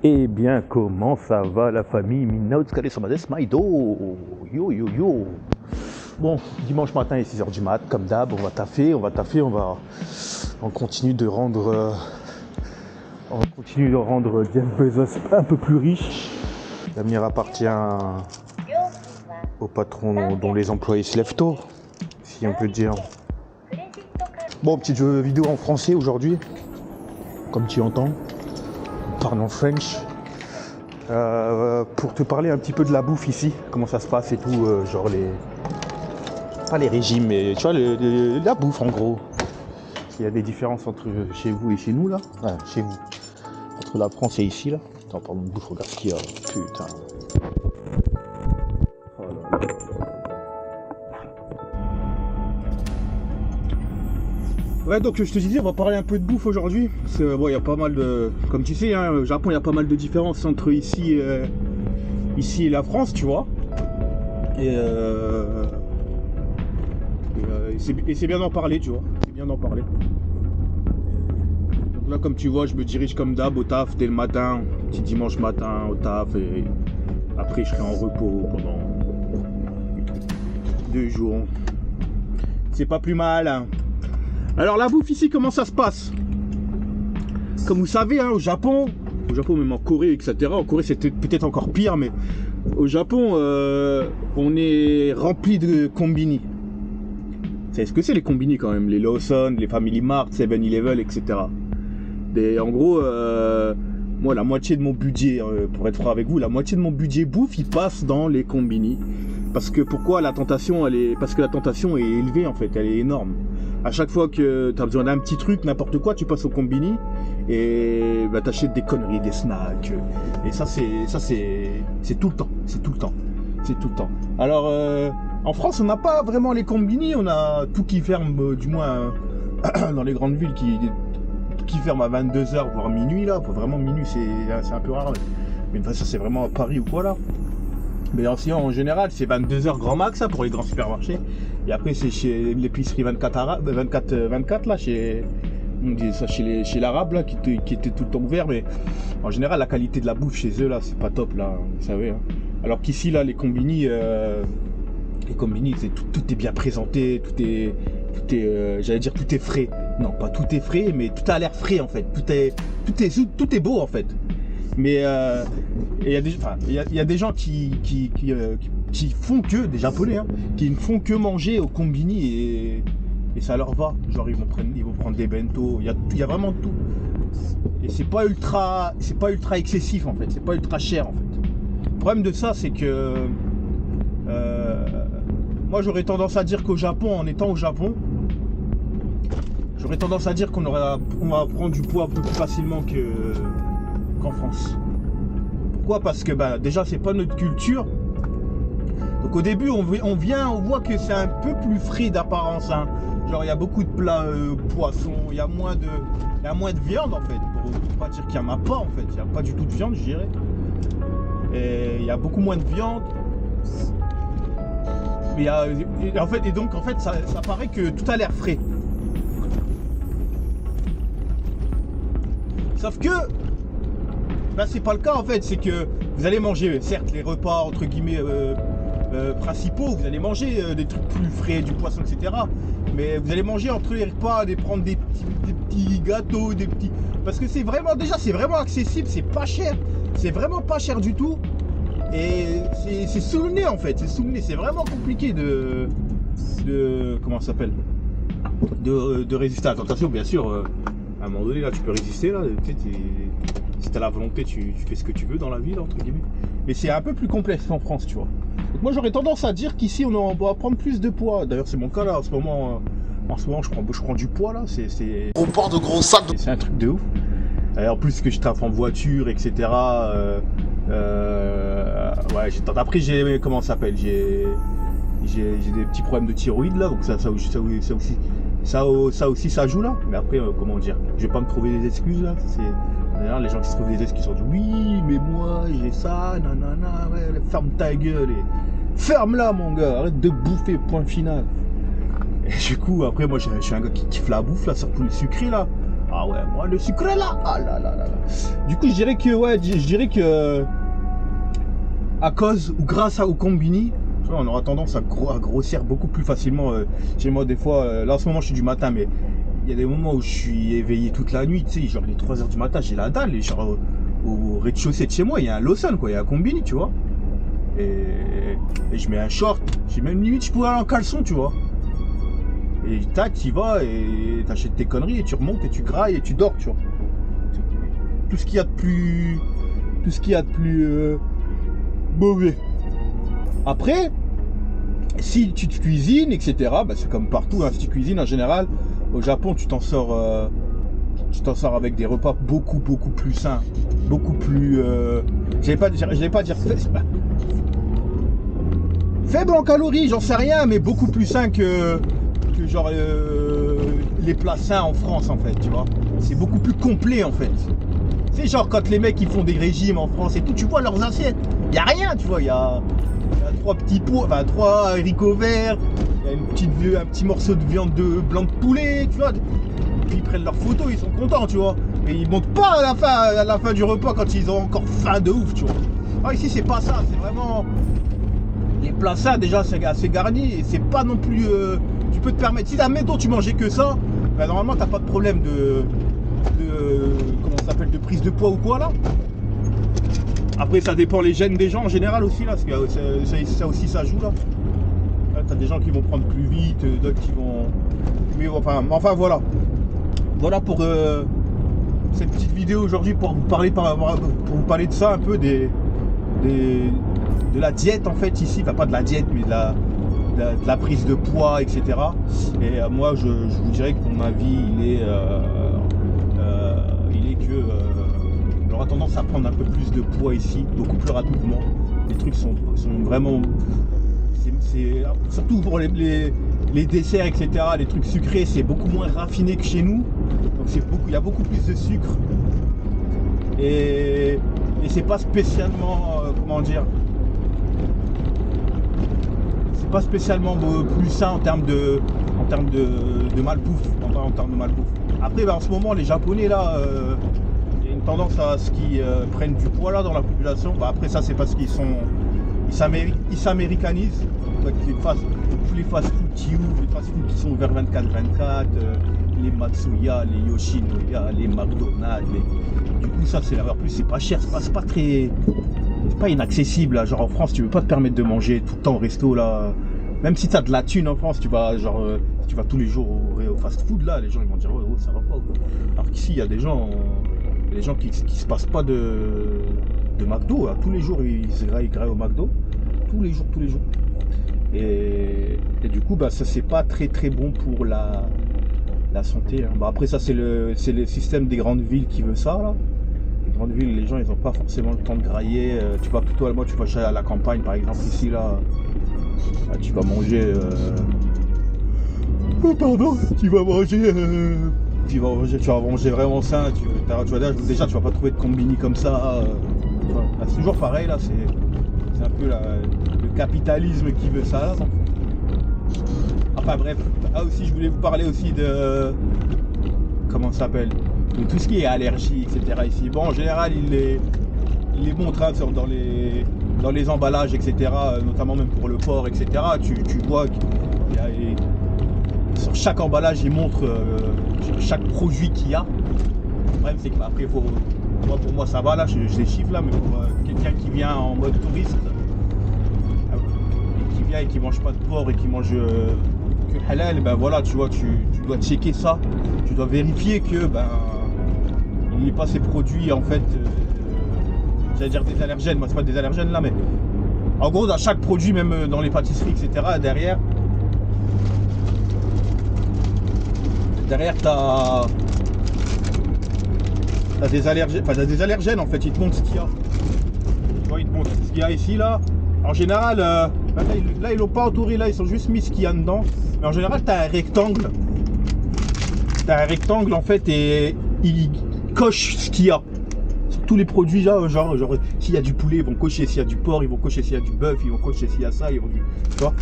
Eh bien, comment ça va la famille Minautskale Somades Maido? Yo yo yo. Bon, dimanche matin il est 6h du mat, comme d'hab, on va taffer, on continue de rendre Jeff Bezos un peu plus riche. L'avenir appartient au patron dont les employés se lèvent tôt, si on peut dire. Bon, petit jeu vidéo en français aujourd'hui, comme tu entends. On parle en French. Pour te parler un petit peu de la bouffe ici, comment ça se passe et tout, genre pas les régimes, mais tu vois, la bouffe en gros. Il y a des différences entre chez vous et chez nous là. Ouais, chez vous. Entre la France et ici là. Attends, pardon, de bouffe, regarde ce qu'il y a. Putain. Oh là là. Ouais, donc je te disais, on va parler un peu de bouffe aujourd'hui. Parce que bon, il y a pas mal de. Comme tu sais, hein, au Japon, il y a pas mal de différences entre ici et la France, tu vois. Et c'est bien d'en parler, tu vois. C'est bien d'en parler. Donc là, comme tu vois, je me dirige comme d'hab au taf dès le matin, petit dimanche matin au taf, et après je serai en repos pendant 2 jours. C'est pas plus mal, hein. Alors la bouffe ici, comment ça se passe? Comme vous savez, hein, au Japon, même en Corée, etc. En Corée, c'était peut-être encore pire, mais au Japon, on est rempli de combini. Vous savez ce que c'est les combini quand même? Les Lawson, les Family Mart, 7-Eleven, etc. Et en gros, moi, la moitié de mon budget, pour être franc avec vous, la moitié de mon budget bouffe, il passe dans les combini. Parce que pourquoi la tentation, parce que la tentation est élevée en fait, elle est énorme. À chaque fois que tu as besoin d'un petit truc, n'importe quoi, tu passes au combini et bah, t'achètes des conneries, des snacks. Et ça c'est tout le temps, c'est tout le temps. Alors en France, on n'a pas vraiment les combini, on a tout qui ferme, du moins dans les grandes villes qui ferme à 22h voire minuit là. Vraiment minuit, c'est un peu rare. Mais ça c'est vraiment à Paris ou quoi là. Mais sinon, en général, c'est 22h grand max ça, pour les grands supermarchés. Et après, c'est chez l'épicerie 24 là, chez l'arabe là, qui était tout le temps ouvert. Mais en général, la qualité de la bouffe chez eux là, c'est pas top là, vous savez. Hein. Alors qu'ici là, les combini, tout est bien présenté, tout est j'allais dire tout est frais. Non, pas tout est frais, mais tout a l'air frais en fait. Tout est beau en fait. Mais il y a des gens qui font que, des japonais, hein, qui ne font que manger au combini et ça leur va. Genre ils vont prendre des bento, il y a vraiment tout. Et c'est pas ultra excessif en fait, c'est pas ultra cher en fait. Le problème de ça c'est que moi j'aurais tendance à dire qu'au Japon, en étant au Japon, j'aurais tendance à dire qu'on va prendre du poids un peu plus facilement qu'en France. Pourquoi? Parce que bah, déjà c'est pas notre culture. Donc au début on voit que c'est un peu plus frais d'apparence, hein. Genre il y a beaucoup de plats poissons, il y a moins de viande en fait. Pour pas dire qu'il n'y en a pas en fait, il n'y a pas du tout de viande je dirais. Et il y a beaucoup moins de viande. Mais donc en fait ça paraît que tout a l'air frais. Sauf que ben, c'est pas le cas en fait, c'est que vous allez manger certes les repas entre guillemets principaux, vous allez manger des trucs plus frais, du poisson, etc. Mais vous allez manger entre les repas, prendre des petits gâteaux, des petits. Parce que c'est vraiment accessible, c'est pas cher, c'est vraiment pas cher du tout. Et c'est sous le nez en fait, c'est vraiment compliqué de comment ça s'appelle, de résister à la tentation, bien sûr. À un moment donné là tu peux résister là, si t'as la volonté tu fais ce que tu veux dans la vie là, entre guillemets. Mais c'est un peu plus complexe en France tu vois. Donc moi j'aurais tendance à dire qu'ici on va prendre plus de poids. D'ailleurs c'est mon cas là en ce moment je prends du poids là, On part de gros sacs. C'est un truc de ouf. Et en plus que je taffe en voiture etc. Ouais après j'ai comment ça s'appelle, j'ai des petits problèmes de thyroïde là, donc ça aussi ça joue là. Mais après comment dire, je vais pas me trouver des excuses là. D'ailleurs les gens qui se trouvent des excuses sont dit oui mais moi j'ai ça, nanana, ouais, ferme ta gueule et ferme là mon gars, arrête de bouffer, point final. Et du coup après moi je suis un gars qui kiffe la bouffe là, surtout le sucré là. Ah ouais, moi le sucré là, ah là là là là. Du coup, je dirais que à cause ou grâce au combini, tu vois, on aura tendance à grossir beaucoup plus facilement. Chez moi, des fois, là en ce moment, je suis du matin, mais il y a des moments où je suis éveillé toute la nuit, tu sais, genre les 3h du matin, j'ai la dalle, et genre au rez-de-chaussée de chez moi, il y a un Lawson, quoi, il y a un combini, tu vois. Et je mets un short, j'ai même limite, je pourrais aller en caleçon, tu vois. Et tac, tu y vas et t'achètes tes conneries et tu remontes et tu grailles et tu dors, tu vois. Tout ce qu'il y a de plus. Tout ce qu'il y a de plus mauvais. Après, si tu te cuisines, etc., bah c'est comme partout, hein, si tu cuisines en général, au Japon, tu t'en sors avec des repas beaucoup plus sains. Beaucoup plus. J'allais pas dire faible en calories, j'en sais rien, mais beaucoup plus sain que genre les plats sains en France en fait, tu vois. C'est beaucoup plus complet en fait. C'est genre quand les mecs ils font des régimes en France et tout, tu vois leurs assiettes, il y a rien, tu vois, il y a 3 petits pots, enfin 3 haricots verts, il y a un petit morceau de viande blanc de poulet, tu vois. Puis ils prennent leurs photos, ils sont contents, tu vois. Et ils montent pas à la fin du repas quand ils ont encore faim de ouf, tu vois. Ah, ici c'est pas ça, c'est vraiment les plats ça déjà c'est assez garni et c'est pas non plus tu peux te permettre, si admettons tu mangeais que ça, bah, normalement t'as pas de problème de comment ça s'appelle, de prise de poids ou quoi là. Après ça dépend les gènes des gens en général aussi là, parce que ça aussi ça joue là. Là t'as des gens qui vont prendre plus vite, d'autres qui vont, mais enfin voilà pour cette petite vidéo aujourd'hui pour vous parler de ça un peu de la diète en fait ici, enfin pas de la diète mais de la prise de poids, etc. Et moi je vous dirais que mon avis il est que on aura tendance à prendre un peu plus de poids ici, beaucoup plus rapidement. Les trucs sont vraiment, c'est surtout pour les desserts, etc. Les trucs sucrés, c'est beaucoup moins raffiné que chez nous, donc il y a beaucoup plus de sucre et c'est pas spécialement comment dire, c'est pas spécialement plus sain en termes de malbouffe, en termes de malbouffe. Après en ce moment les Japonais là, il y a une tendance à ce qu'ils prennent du poids là dans la population. Après ça c'est parce qu'ils s'américanisent. Tous les fast-food qui ouvrent, les fast-food qui sont ouverts 24/24, les Matsuya, les Yoshinoya, les McDonald's, du coup ça c'est l'erreur. Plus c'est pas cher, c'est pas inaccessible là. Genre en France tu veux pas te permettre de manger tout le temps au resto là. Même si t'as de la thune en France, tu vas tous les jours au fast-food là, les gens ils vont dire ouais, ça va pas. Alors qu'ici il y a des gens qui se passent pas de McDo là. Tous les jours ils graillent au McDo, tous les jours. Et du coup ça c'est pas très bon pour la santé, hein. Après ça c'est le système des grandes villes qui veut ça là. Les grandes villes, les gens ils ont pas forcément le temps de grailler. Tu vas plutôt tu vas chez à la campagne par exemple ici là, tu vas manger tu vas manger vraiment sain. Déjà tu vas pas trouver de combini comme ça. C'est toujours pareil là, c'est un peu le capitalisme qui veut ça là. Enfin bref, aussi je voulais vous parler aussi de comment ça s'appelle, de tout ce qui est allergie, etc. ici. Bon en général il les montre hein, dans les emballages, etc. Notamment même pour le porc, etc. Tu vois qu'il y a sur chaque emballage il montre chaque produit qu'il y a. Le problème c'est qu'après pour moi ça va là, je les chiffre là, mais pour quelqu'un qui vient en mode touriste et qui vient et qui mange pas de porc et qui mange que halal, ben voilà, tu vois, tu dois checker ça, tu dois vérifier que il n'y ait pas ces produits en fait, j'allais dire des allergènes, moi c'est pas des allergènes là, mais en gros dans chaque produit, même dans les pâtisseries, etc. derrière t'as des allergènes, en fait, ils te montrent ce qu'il y a. Tu vois, ils te montrent ce qu'il y a ici là. En général, là ils l'ont pas entouré, là ils ont juste mis ce qu'il y a dedans. Mais en général t'as un rectangle. En fait et il coche ce qu'il y a. Sur tous les produits là, genre s'il y a du poulet ils vont cocher, s'il y a du porc ils vont cocher, s'il y a du bœuf ils vont cocher, s'il y a ça ils vont. Tu vois.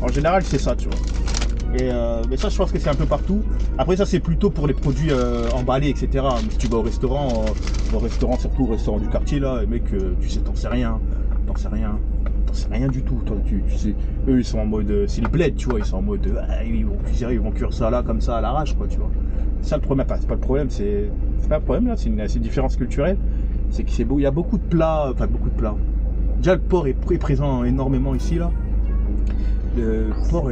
En général c'est ça, tu vois. Mais ça, je pense que c'est un peu partout. Après, ça, c'est plutôt pour les produits emballés, etc. Mais si tu vas au restaurant, surtout au restaurant du quartier, là, les mecs, tu sais, t'en sais rien. T'en sais rien du tout. Toi, tu sais, eux, ils sont en mode, c'est le bled, tu vois. Ils sont en mode, ils vont cuisiner, ils vont cuire ça là, comme ça, à l'arrache, quoi, tu vois. C'est ça le problème. Enfin, c'est pas le problème, c'est pas un problème, là. C'est une différence culturelle. C'est que c'est beau. Il y a beaucoup de plats. Déjà, le porc est présent énormément ici, là. Le porc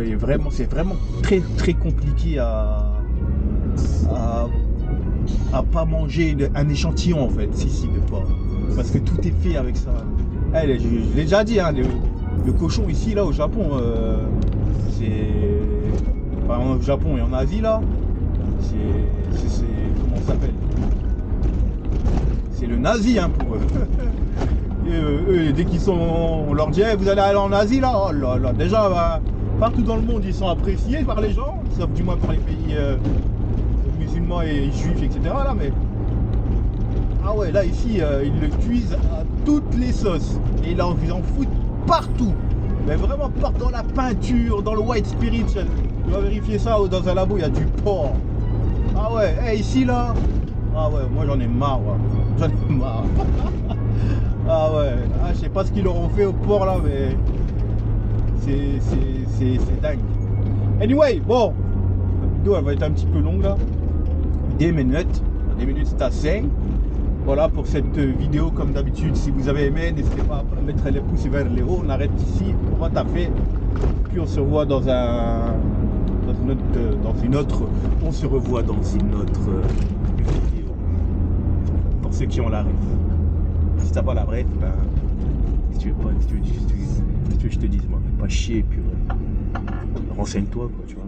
c'est vraiment très très compliqué à pas manger un échantillon en fait ici de porc, parce que tout est fait avec ça. Je l'ai déjà dit, hein, le cochon ici là au Japon, au Japon et en Asie là, c'est comment ça s'appelle, c'est le nazi, hein, pour eux. Eux, dès qu'ils sont, on leur dit hey, vous allez aller en Asie là, oh là là, déjà partout dans le monde ils sont appréciés par les gens, sauf du moins pour les pays musulmans et juifs, etc. Là, mais ah ouais, là ici ils le cuisent à toutes les sauces et ils en foutent partout, mais vraiment partout, dans la peinture, dans le white spirit. Tu vas vérifier ça dans un labo, il y a du porc. Ah ouais, hey, ici là, ah ouais, moi j'en ai marre, ouais. J'en ai marre. Ah ouais, je sais pas ce qu'ils leur ont fait au porc là, mais c'est dingue. Anyway, bon, la vidéo elle va être un petit peu longue là. 10 minutes c'est assez. Voilà pour cette vidéo, comme d'habitude. Si vous avez aimé, n'hésitez pas à mettre les pouces vers les hauts. On arrête ici, on va taper. Puis on se revoit on se revoit dans une autre vidéo. Pour ceux qui ont la ref. Si t'as pas la bref, ben, si tu veux que je te dise, moi, fais pas chier, puis renseigne-toi, quoi, tu vois.